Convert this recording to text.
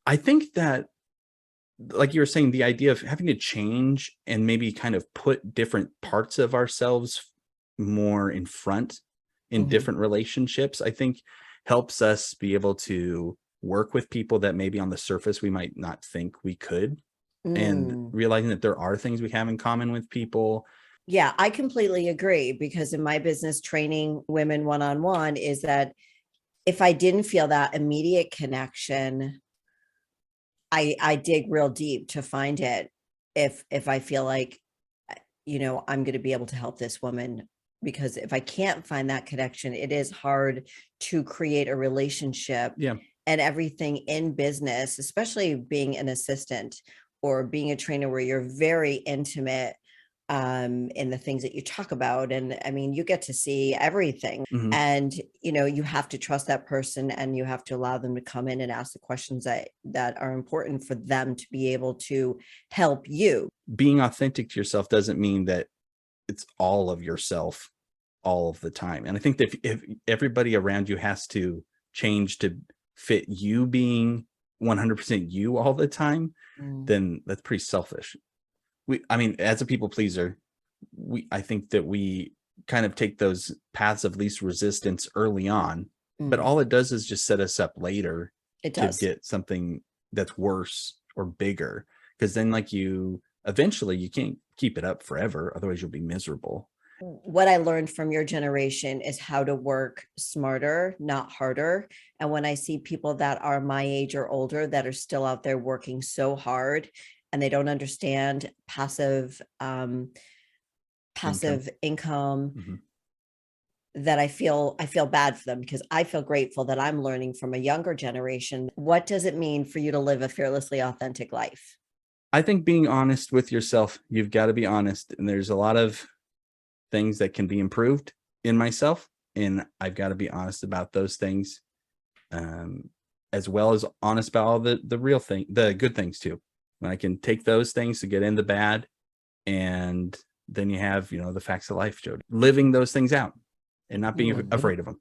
I think that, like you were saying, the idea of having to change and maybe kind of put different parts of ourselves more in front in Mhm. different relationships, I think helps us be able to work with people that maybe on the surface we might not think we could, and Mm. realizing that there are things we have in common with people. Yeah, I completely agree because in my business training women one-on-one is that if I didn't feel that immediate connection, I dig real deep to find it. If I feel like, I'm going to be able to help this woman, because if I can't find that connection, it is hard to create a relationship. Yeah. And everything in business, especially being an assistant or being a trainer where you're very intimate in the things that you talk about. And I mean, you get to see everything. Mhm. And you have to trust that person, and you have to allow them to come in and ask the questions that are important for them to be able to help you. Being authentic to yourself doesn't mean that it's all of yourself all of the time. And I think that if everybody around you has to change to fit you being 100% you all the time, Mm. then that's pretty selfish. I mean, as a people pleaser, I think that we kind of take those paths of least resistance early on, but Mm. all it does is just set us up later It to does. get something that's worse or bigger. Because then, like, you eventually you can't keep it up forever, otherwise you'll be miserable. What I learned from your generation is how to work smarter, not harder. And when I see people that are my age or older that are still out there working so hard and they don't understand Income. passive income, Mhm. that I feel bad for them, because I feel grateful that I'm learning from a younger generation. What does it mean for you to live a fearlessly authentic life? I think being honest with yourself, you've got to be honest. And there's a lot of things that can be improved in myself. And I've got to be honest about those things, um, as well as honest about all the real thing, the good things too. When I can take those things to get in the bad, and then you have, the facts of life, Jodi, living those things out and not being Mhm. afraid of them.